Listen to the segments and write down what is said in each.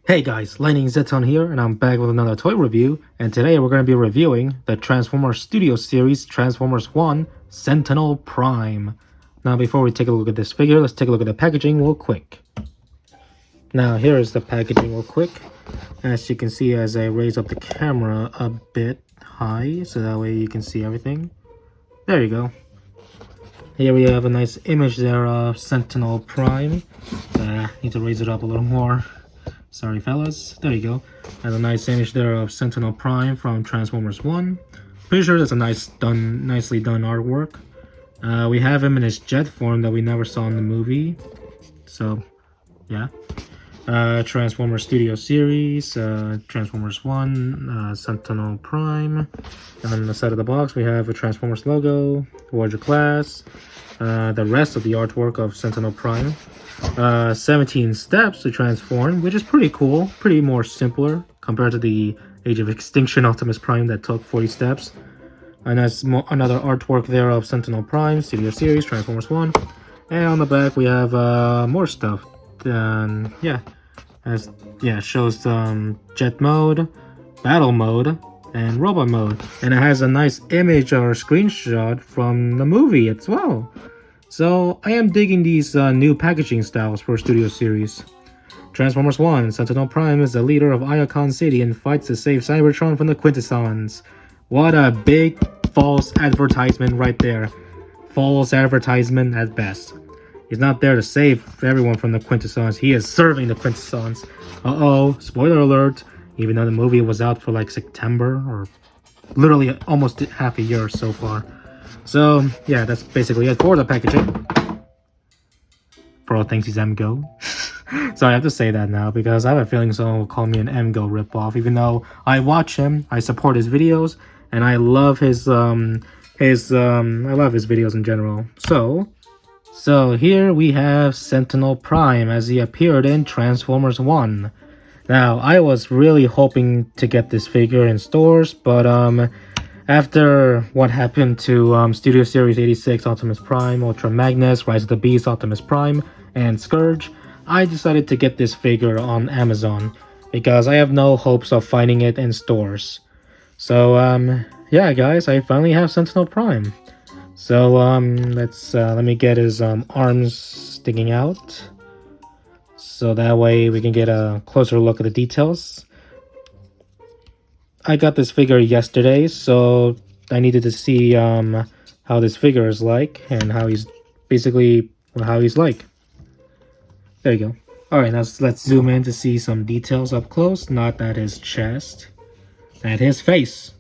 Hey guys, Lightning Zeton here, and I'm back with another toy review, and today we're going to be reviewing the Transformers Studio Series Transformers 1 Sentinel Prime. Now before we take a look at this figure, let's take a look at the packaging real quick. Now here is the packaging real quick. As you can see, as I raise up the camera a bit high, so that way you can see everything. There you go. Here we have a nice image there of Sentinel Prime. Need to raise it up a little more. Sorry, fellas. There you go. Has a nice image there of Sentinel Prime from Transformers 1. Pretty sure that's a nicely done artwork. We have him in his jet form that we never saw in the movie. So, yeah. Transformers Studio Series, Transformers 1, Sentinel Prime. On the side of the box, we have a Transformers logo, Voyager class, the rest of the artwork of Sentinel Prime. 17 steps to transform, which is pretty cool, pretty more simpler compared to the Age of Extinction Optimus Prime that took 40 steps. And that's another artwork there of Sentinel Prime, Studio Series, Transformers 1. And on the back we have more stuff. Shows jet mode, battle mode, and robot mode. And it has a nice image or screenshot from the movie as well. So, I am digging these new packaging styles for Studio Series. Transformers 1, Sentinel Prime is the leader of Iacon City and fights to save Cybertron from the Quintessons. What a big false advertisement right there. False advertisement at best. He's not there to save everyone from the Quintessons, he is serving the Quintessons. Uh-oh, spoiler alert, even though the movie was out for like September, or literally almost half a year so far. So, yeah, that's basically it for the packaging. Pro thinks he's MGO. So I have to say that now because I have a feeling someone will call me an MGO ripoff, even though I watch him, I support his videos, and I love his videos in general. So here we have Sentinel Prime as he appeared in Transformers 1. Now, I was really hoping to get this figure in stores, but after what happened to Studio Series 86 Optimus Prime, Ultra Magnus, Rise of the Beast Optimus Prime, and Scourge, I decided to get this figure on Amazon because I have no hopes of finding it in stores. So, yeah guys, I finally have Sentinel Prime. So, let me get his arms sticking out. So that way we can get a closer look at the details. I got this figure yesterday, so I needed to see how this figure is like and how he's like. There you go. Alright, now let's zoom in to see some details up close, not at his chest, at his face.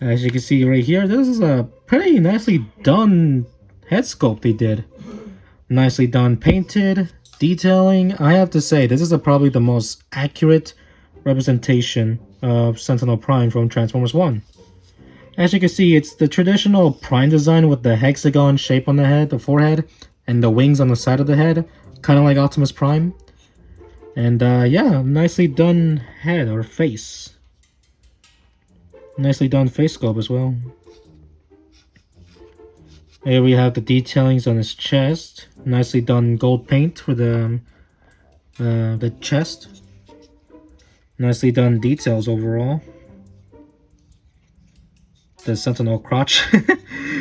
As you can see right here, this is a pretty nicely done head sculpt they did. Nicely done painted, detailing. I have to say, this is probably the most accurate representation of Sentinel Prime from Transformers 1. As you can see, it's the traditional Prime design with the hexagon shape on the head, the forehead, and the wings on the side of the head, kind of like Optimus Prime. And yeah, nicely done head or face. Nicely done face sculpt as well. Here we have the detailings on his chest. Nicely done gold paint for the chest. Nicely done details overall. The Sentinel crotch.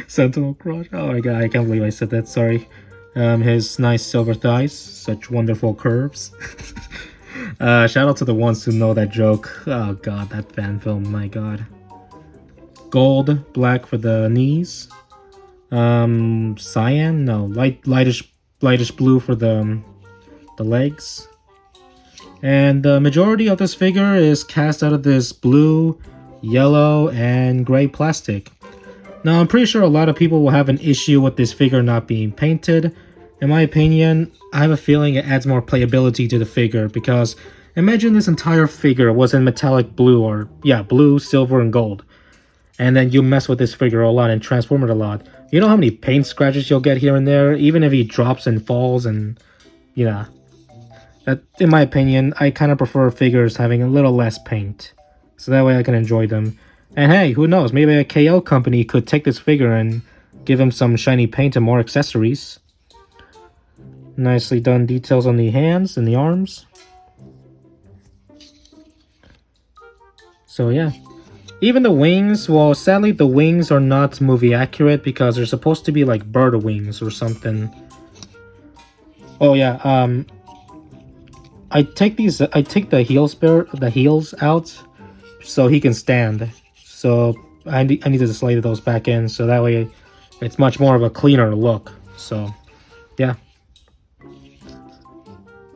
Sentinel crotch. Oh my god, I can't believe I said that, sorry. His nice silver thighs. Such wonderful curves. Shout out to the ones who know that joke. Oh god, that fan film, my god. Gold, black for the knees. Cyan? No, lightish blue for the legs. And the majority of this figure is cast out of this blue, yellow, and gray plastic. Now, I'm pretty sure a lot of people will have an issue with this figure not being painted. In my opinion, I have a feeling it adds more playability to the figure because imagine this entire figure was in metallic blue or, yeah, blue, silver, and gold. And then you mess with this figure a lot and transform it a lot. You know how many paint scratches you'll get here and there, even if he drops and falls and, yeah. That, in my opinion, I kind of prefer figures having a little less paint. So that way I can enjoy them. And hey, who knows, maybe a KO company could take this figure and give him some shiny paint and more accessories. Nicely done details on the hands and the arms. So yeah. Even the wings, well, sadly the wings are not movie accurate because they're supposed to be like bird wings or something. Oh yeah, I take the heels out so he can stand. So I need to slide those back in so that way it's much more of a cleaner look. So yeah.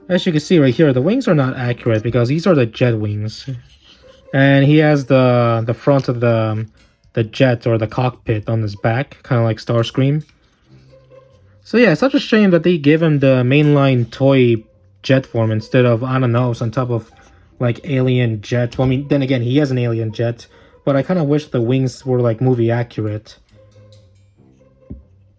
As you can see right here, the wings are not accurate because these are the jet wings. And he has the front of the jet or the cockpit on his back, kind of like Starscream. So yeah, it's such a shame that they gave him the mainline toy jet form instead of, I don't know, on top of like alien jet. Well, I mean, then again, he has an alien jet, but I kind of wish the wings were like movie accurate.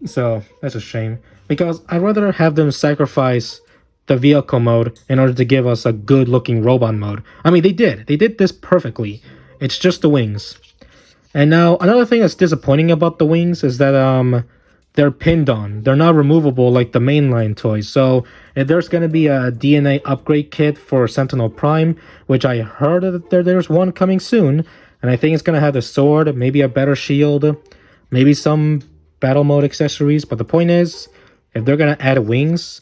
So that's a shame because I'd rather have them sacrifice the vehicle mode in order to give us a good looking robot mode. I mean, they did this perfectly. It's just the wings. And now another thing that's disappointing about the wings is that they're pinned on. They're not removable like the mainline toys. So if there's going to be a DNA upgrade kit for Sentinel Prime, which I heard that there's one coming soon, and I think it's going to have the sword, maybe a better shield, maybe some battle mode accessories. But the point is, if they're going to add wings,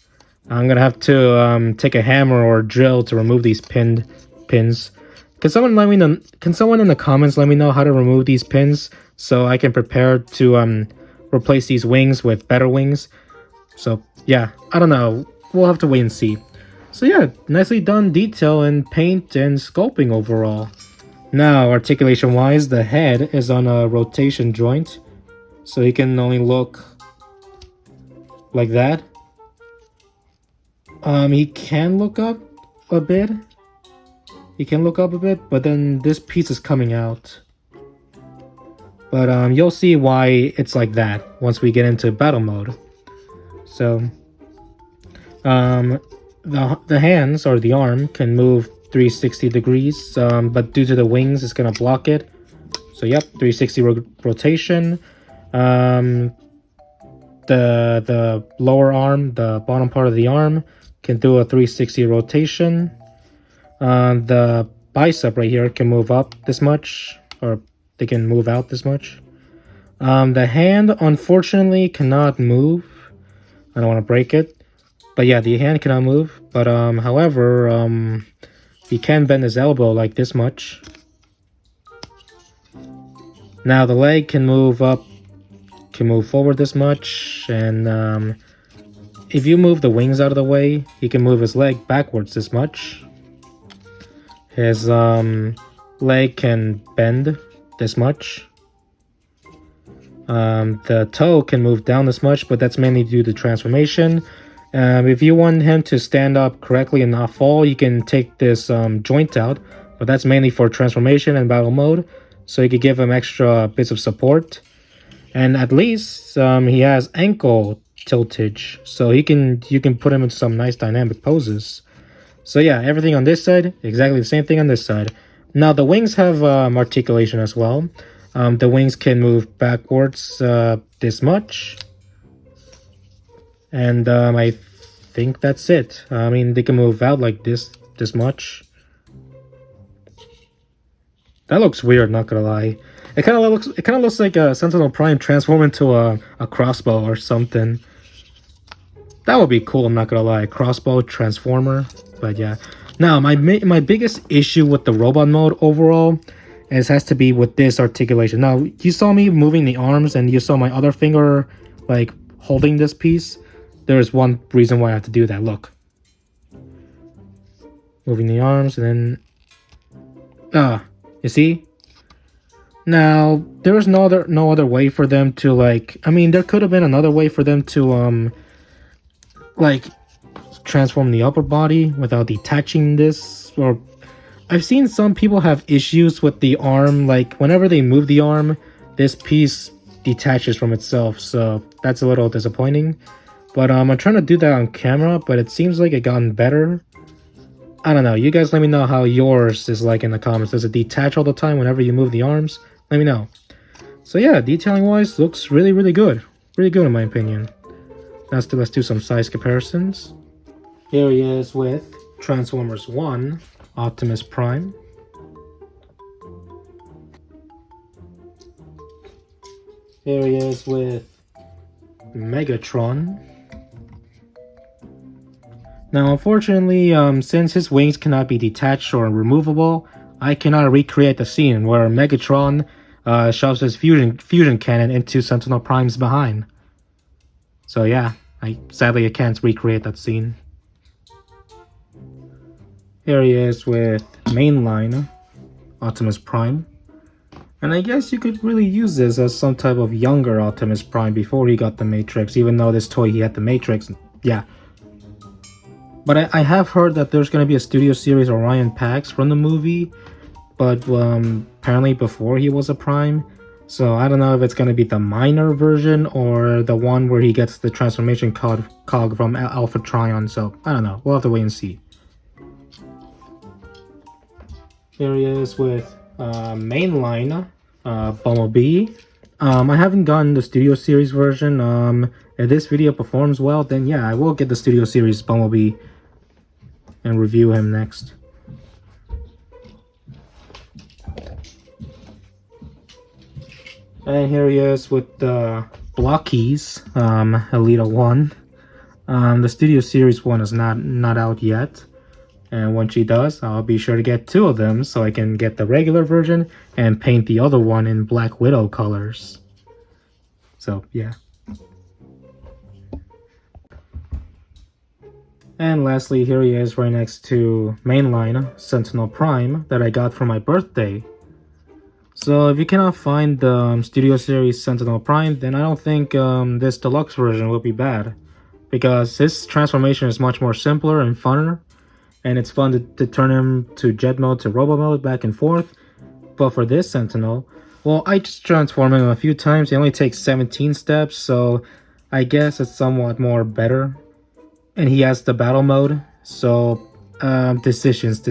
I'm going to have to take a hammer or a drill to remove these pins. Can someone let me know? Can someone in the comments let me know how to remove these pins so I can prepare to replace these wings with better wings? So yeah, I don't know. We'll have to wait and see. So yeah, nicely done detail and paint and sculpting overall. Now, articulation wise, the head is on a rotation joint, so he can only look like that. He can look up a bit. He can look up a bit, but then this piece is coming out. But you'll see why it's like that once we get into battle mode. So, the hands or the arm can move 360 degrees, but due to the wings, it's gonna block it. So yep, 360 rotation. The lower arm, the bottom part of the arm, can do a 360 rotation. The bicep right here can move up this much, or they can move out this much. The hand, unfortunately, cannot move. I don't want to break it. But yeah, the hand cannot move. But however, he can bend his elbow like this much. Now the leg can move up, can move forward this much. And if you move the wings out of the way, he can move his leg backwards this much. His leg can bend this much. The toe can move down this much, but that's mainly due to transformation. If you want him to stand up correctly and not fall, you can take this joint out, but that's mainly for transformation and battle mode, so you could give him extra bits of support. And at least he has ankle tiltage, so you can put him into some nice dynamic poses. So yeah, everything on this side, exactly the same thing on this side. Now the wings have articulation as well. The wings can move backwards this much. And I think that's it. I mean, they can move out like this much. That looks weird, not gonna lie. It kind of looks like a Sentinel Prime transform into a crossbow or something. That would be cool, I'm not gonna lie. Crossbow transformer. But yeah. Now, my biggest issue with the robot mode overall has to be with this articulation. Now, you saw me moving the arms and you saw my other finger like holding this piece. There's one reason why I have to do that. Look. Moving the arms and then you see? Now, there is no other way for them to like, I mean, there could have been another way for them to like transform the upper body without detaching this. Or I've seen some people have issues with the arm, like whenever they move the arm, this piece detaches from itself, so that's a little disappointing. But I'm trying to do that on camera, but it seems like it gotten better. I don't know, you guys let me know how yours is like in the comments. Does it detach all the time whenever you move the arms? Let me know. So yeah, detailing wise, looks really good. Really good in my opinion. Now let's do some size comparisons. Here he is with Transformers 1, Optimus Prime. Here he is with Megatron. Now, unfortunately, since his wings cannot be detached or removable, I cannot recreate the scene where Megatron shoves his fusion cannon into Sentinel Prime's behind. So yeah, sadly I can't recreate that scene. Here he is with mainline Optimus Prime. And I guess you could really use this as some type of younger Optimus Prime before he got the Matrix, even though this toy he had the Matrix. Yeah. But I have heard that there's going to be a studio series Orion Pax from the movie, but apparently before he was a Prime. So I don't know if it's going to be the minor version or the one where he gets the transformation cog from Alpha Trion. So I don't know. We'll have to wait and see. Here he is with mainline Bumblebee. I haven't gotten the studio series version. If this video performs well, then yeah, I will get the studio series Bumblebee and review him next. And here he is with the Blockies, Elita 1. The studio series one is not out yet. And when she does, I'll be sure to get 2 of them so I can get the regular version and paint the other one in Black Widow colors. So, yeah. And lastly, here he is right next to mainline Sentinel Prime that I got for my birthday. So if you cannot find the Studio Series Sentinel Prime, then I don't think this deluxe version will be bad. Because his transformation is much more simpler and funner. And it's fun to turn him to jet mode to robo mode back and forth. But for this Sentinel, well, I just transform him a few times. It only takes 17 steps, so I guess it's somewhat more better. And he has the battle mode, so decisions.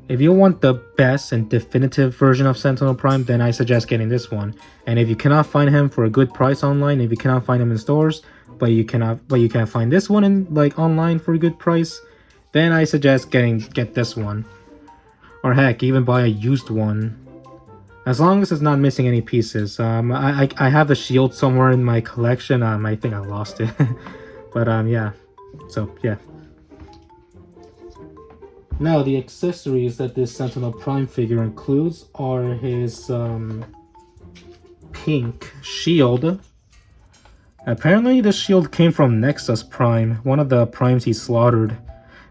If you want the best and definitive version of Sentinel Prime, then I suggest getting this one. And if you cannot find him for a good price online, if you cannot find him in stores, but you can't find this one in online for a good price, then I suggest get this one. Or heck, even buy a used one. As long as it's not missing any pieces. I have the shield somewhere in my collection. I think I lost it. But yeah. So yeah. Now the accessories that this Sentinel Prime figure includes are his pink shield. Apparently the shield came from Nexus Prime, one of the primes he slaughtered.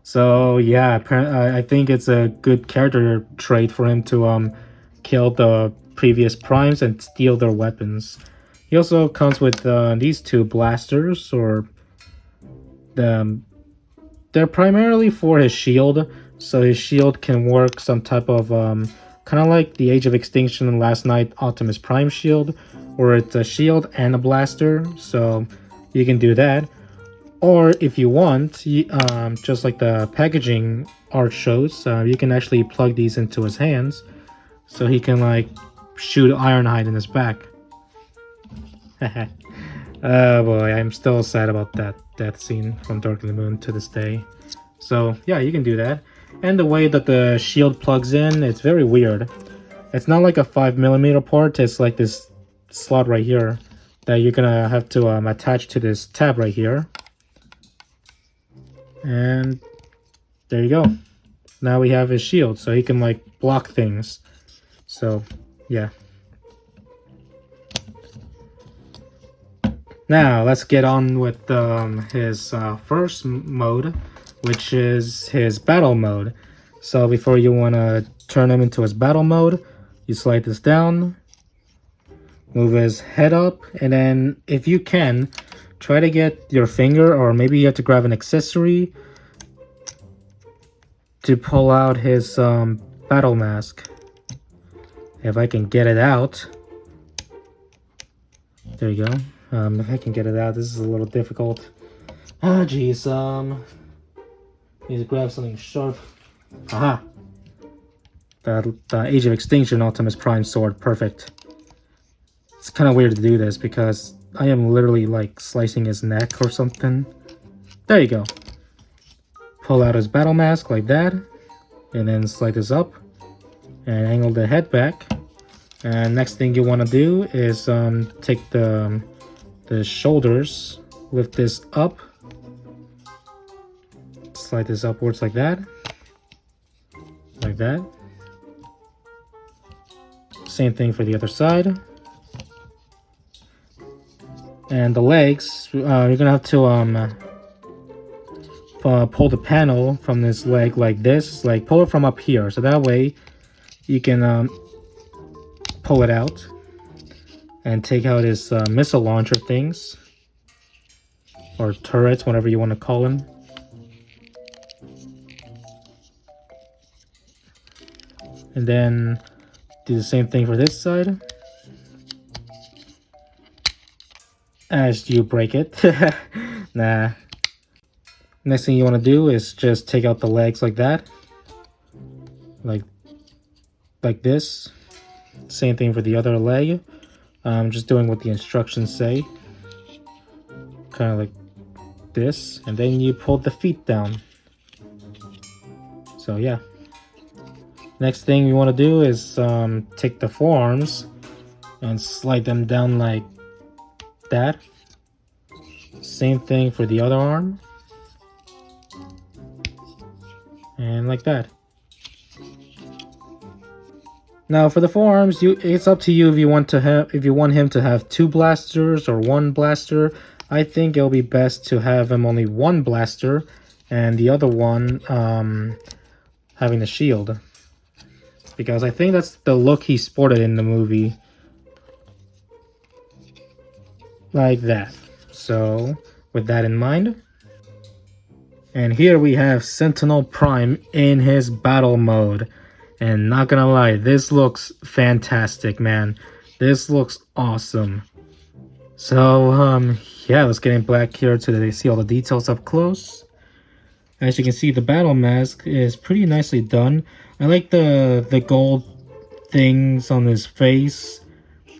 So yeah, I think it's a good character trait for him to kill the previous primes and steal their weapons. He also comes with these 2 blasters, or they're primarily for his shield, so his shield can work some type of kind of like the Age of Extinction and Last Night Optimus Prime shield, where it's a shield and a blaster, so you can do that. Or if you want, just like the packaging art shows, you can actually plug these into his hands, so he can like shoot Ironhide in his back. Oh boy, I'm still sad about that death scene from Dark of the Moon to this day. So yeah, you can do that. And the way that the shield plugs in, it's very weird. It's not like a 5mm port, it's like this slot right here that you're gonna have to attach to this tab right here. And there you go. Now we have his shield, so he can like block things. So yeah. Now let's get on with his first mode, which is his battle mode. So before you want to turn him into his battle mode, you slide this down, move his head up, and then if you can, try to get your finger, or maybe you have to grab an accessory to pull out his battle mask. If I can get it out. There you go. If I can get it out, this is a little difficult. Ah, jeez. Need to grab something sharp. Aha! The Age of Extinction Optimus Prime sword. Perfect. It's kind of weird to do this because I am literally like slicing his neck or something. There you go. Pull out his battle mask like that. And then slide this up. And angle the head back. And next thing you want to do is take the shoulders, lift this up, slide this upwards like that, like that. Same thing for the other side. And the legs, you're gonna have to pull the panel from this leg like this, like pull it from up here, so that way you can pull it out and take out his missile launcher things, or turrets, whatever you want to call them. And then do the same thing for this side as you break it. Nah. Next thing you want to do is just take out the legs like that, like this. Same thing for the other leg. I'm just doing what the instructions say, kind of like this, and then you pull the feet down. So yeah. Next thing you want to do is take the forearms and slide them down like that. Same thing for the other arm, and like that. Now for the forearms, it's up to you if you want him to have 2 blasters or 1 blaster. I think it'll be best to have him only 1 blaster and the other one having the shield, because I think that's the look he sported in the movie, like that. So with that in mind, and here we have Sentinel Prime in his battle mode. And not gonna lie, this looks fantastic, man. This looks awesome. So, yeah, let's get in back here to see all the details up close. As you can see, the battle mask is pretty nicely done. I like the gold things on his face.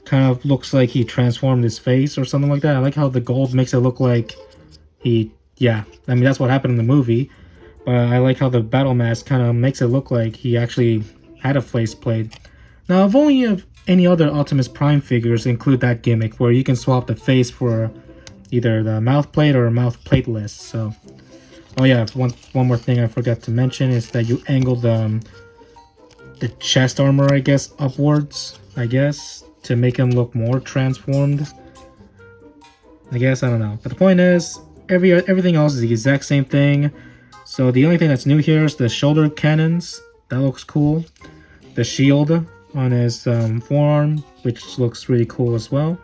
Kind of looks like he transformed his face or something like that. I like how the gold makes it look like yeah, I mean, that's what happened in the movie. But I like how the battle mask kind of makes it look like he actually had a faceplate. Now, if only if any other Optimus Prime figures include that gimmick where you can swap the face for either the mouth plate or mouth plateless. So, oh yeah, one more thing I forgot to mention is that you angle the chest armor, I guess, upwards, to make him look more transformed. I don't know. But the point is, everything else is the exact same thing. So the only thing that's new here is the shoulder cannons. That looks cool. The shield on his forearm, which looks really cool as well.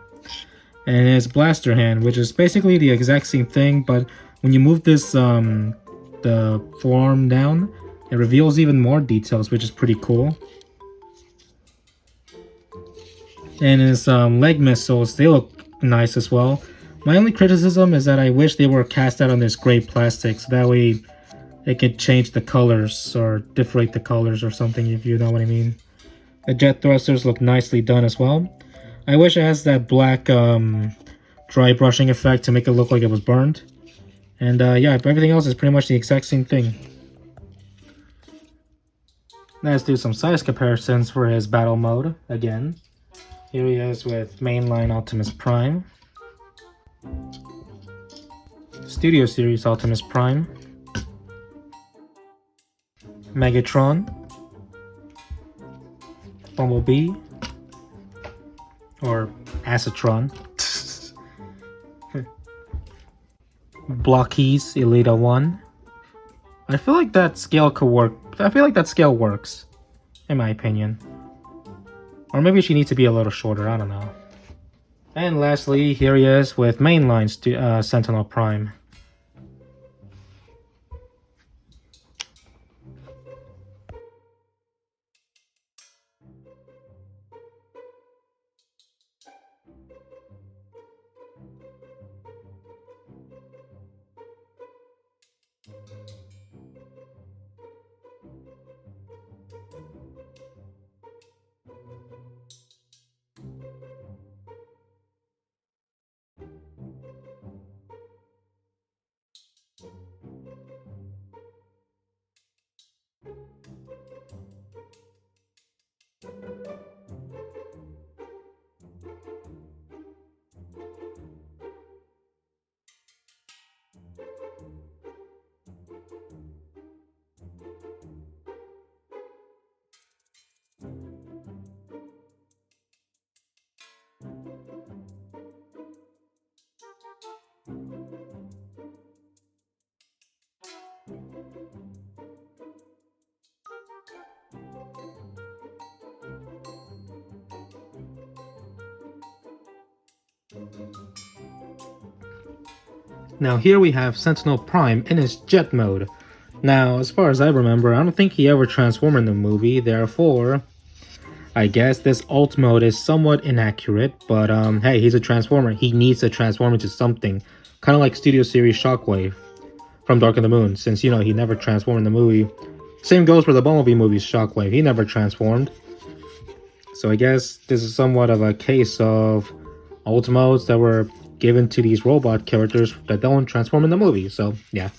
And his blaster hand, which is basically the exact same thing, but when you move this the forearm down, it reveals even more details, which is pretty cool. And his leg missiles, they look nice as well. My only criticism is that I wish they were cast out on this gray plastic, so that way it could change the colors or differentiate the colors or something, if you know what I mean. The jet thrusters look nicely done as well. I wish it has that black dry brushing effect to make it look like it was burned. And yeah, everything else is pretty much the exact same thing. Let's do some size comparisons for his battle mode again. Here he is with mainline Optimus Prime, Studio Series Optimus Prime, Megatron, Bumblebee, or Acetron, Blockies Elita 1. I feel like that scale could work. I feel like that scale works, in my opinion. Or maybe she needs to be a little shorter, I don't know. And lastly, here he is with mainline Sentinel Prime. Now here we have Sentinel Prime in his jet mode. Now, as far as I remember, I don't think he ever transformed in the movie, therefore, I guess this ult mode is somewhat inaccurate, but hey, he's a transformer. He needs to transform into something. Kind of like Studio Series Shockwave from Dark of the Moon, since, you know, he never transformed in the movie. Same goes for the Bumblebee movie's Shockwave. He never transformed. So I guess this is somewhat of a case of ult modes that were given to these robot characters that don't transform in the movie. So, yeah.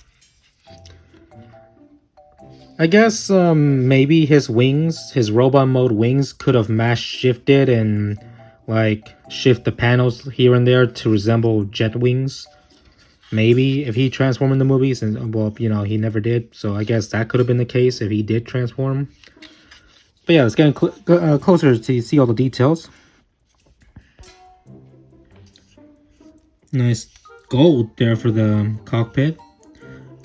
I guess maybe his wings, his robot mode wings, could have mass shifted and like shift the panels here and there to resemble jet wings. Maybe if he transformed in the movies, and well, you know, he never did. So I guess that could have been the case if he did transform. But yeah, let's get closer to see all the details. Nice gold there for the cockpit.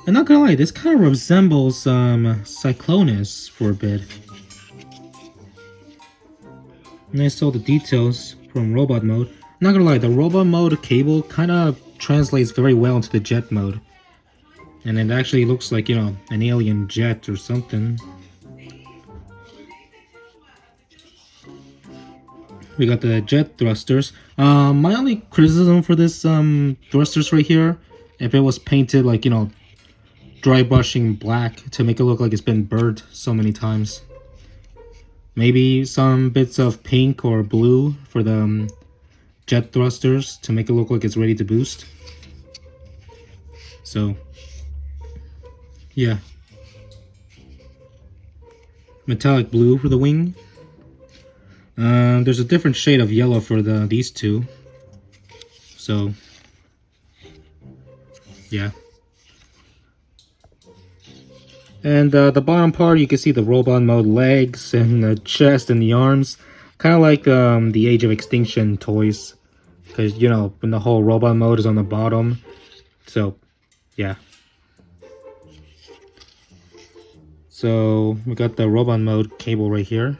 I'm not gonna lie, this kind of resembles Cyclonus for a bit. Nice all the details from robot mode. I'm not gonna lie, the robot mode cable kind of translates very well into the jet mode. And it actually looks like, you know, an alien jet or something. We got the jet thrusters. My only criticism for this thrusters right here, if it was painted like, you know, dry brushing black to make it look like it's been burnt so many times. Maybe some bits of pink or blue for the jet thrusters to make it look like it's ready to boost. So, yeah. Metallic blue for the wing. There's a different shade of yellow for these two. So, yeah. And the bottom part, you can see the robot mode legs and the chest and the arms. Kind of like the Age of Extinction toys. Because, you know, when the whole robot mode is on the bottom. So, yeah. So, we got the robot mode cable right here.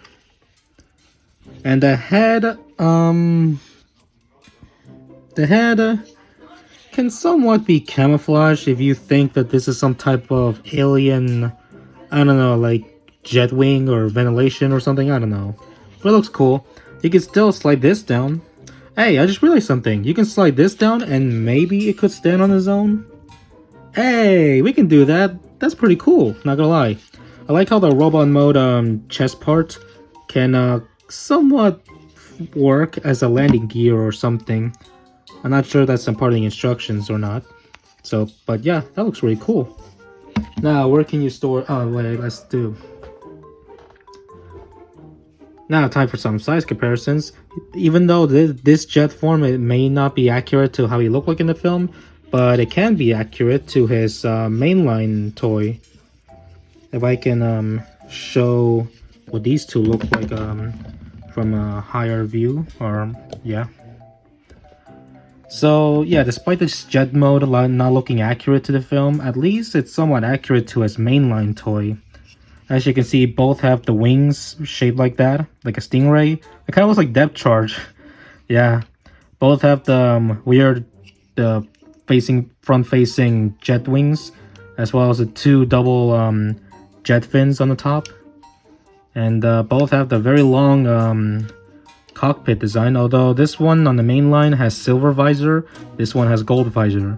And the head, can somewhat be camouflaged if you think that this is some type of alien, I don't know, like jet wing or ventilation or something, I don't know. But it looks cool. You can still slide this down. Hey, I just realized something. You can slide this down and maybe it could stand on its own. Hey, we can do that. That's pretty cool, not gonna lie. I like how the robot mode chest part can somewhat work as a landing gear or something. I'm not sure that's some part of the instructions or not. So, but yeah, that looks really cool. Now, where can you store... Oh, wait, let's do... Now, time for some size comparisons. Even though this jet form, it may not be accurate to how he looked like in the film, but it can be accurate to his mainline toy. If I can show what these two look like from a higher view, or yeah. So, yeah, despite this jet mode not looking accurate to the film, at least it's somewhat accurate to his mainline toy. As you can see, both have the wings shaped like that, like a stingray. It kind of looks like depth charge. Yeah, both have the weird, front-facing jet wings, as well as the two double jet fins on the top. And both have the very long cockpit design, although this one on the main line has silver visor, this one has gold visor.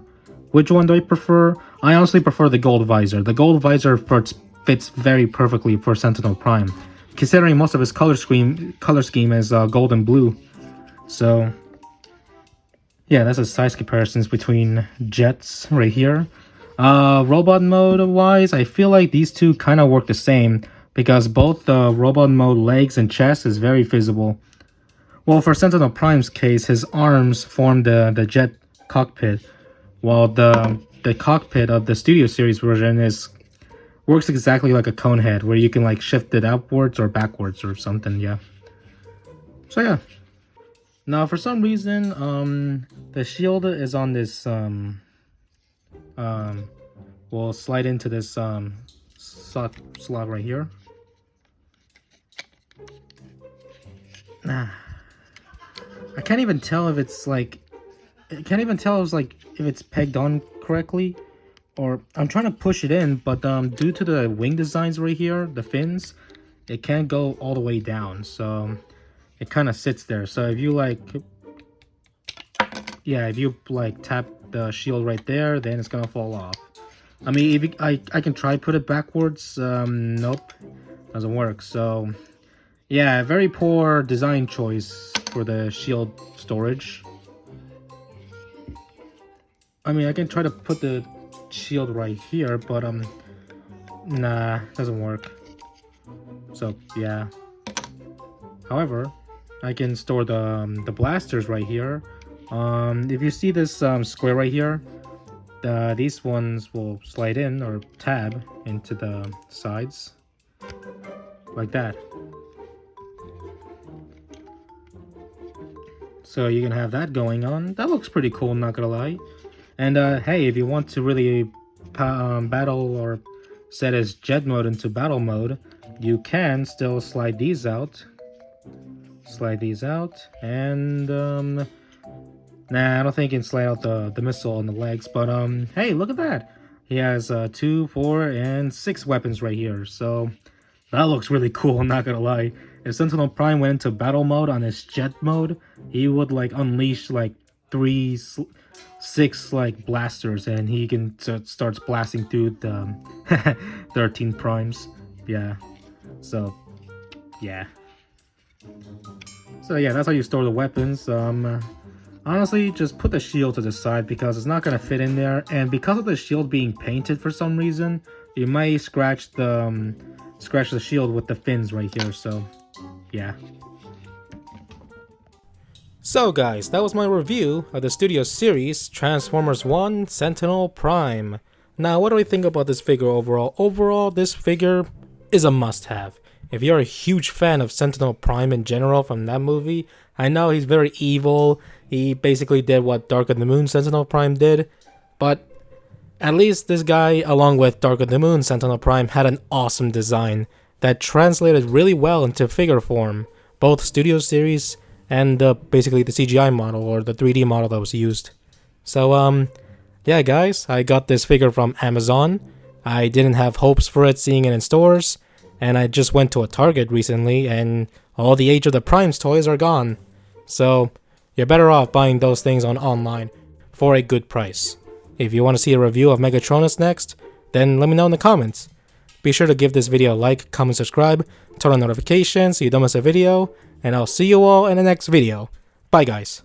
Which one do I prefer? I honestly prefer the gold visor. The gold visor fits very perfectly for Sentinel Prime, considering most of his color scheme is gold and blue. So yeah, that's a size comparisons between jets right here. Robot mode wise, I feel like these two kind of work the same because both the robot mode legs and chest is very visible. Well, for Sentinel Prime's case, his arms form the jet cockpit, while the cockpit of the Studio Series version works exactly like a cone head, where you can like shift it upwards or backwards or something, yeah. So yeah. Now, for some reason, the shield is on this, we'll slide into this slot right here. I can't even tell if it's like I can't even tell if it's pegged on correctly, or I'm trying to push it in, but due to the wing designs right here, the fins, it can't go all the way down, so it kind of sits there. So if you if you tap the shield right there, then it's gonna fall off. I mean, if I can try put it backwards. Nope, doesn't work. So yeah, very poor design choice for the shield storage. I mean, I can try to put the shield right here, but nah, doesn't work. So yeah. However, I can store the blasters right here. If you see this square right here, these ones will slide in or tab into the sides like that. So you can have that going on. That looks pretty cool, not gonna lie. And hey, if you want to really battle or set as jet mode into battle mode, you can still slide these out. And nah, I don't think you can slide out the missile on the legs, but hey, look at that. He has 2, 4, and 6 weapons right here, so that looks really cool, I'm not gonna lie. If Sentinel Prime went into battle mode on his jet mode, he would unleash 3, 6 blasters, and he can starts blasting through the 13 primes. Yeah. So yeah. So yeah, that's how you store the weapons. Honestly, just put the shield to the side because it's not gonna fit in there, and because of the shield being painted for some reason, you might scratch the shield with the fins right here. So yeah. So guys, that was my review of the Studio Series Transformers 1 Sentinel Prime. Now, what do I think about this figure overall? Overall, this figure is a must-have. If you're a huge fan of Sentinel Prime in general from that movie, I know he's very evil. He basically did what Dark of the Moon Sentinel Prime did, but at least this guy, along with Dark of the Moon Sentinel Prime, had an awesome design that translated really well into figure form, both Studio Series and basically the CGI model or the 3D model that was used. So yeah guys, I got this figure from Amazon. I didn't have hopes for it seeing it in stores, and I just went to a Target recently and all the Age of the Primes toys are gone. So you're better off buying those things online for a good price. If you want to see a review of Megatronus next, then let me know in the comments. Be sure to give this video a like, comment, subscribe, turn on notifications so you don't miss a video, and I'll see you all in the next video. Bye guys.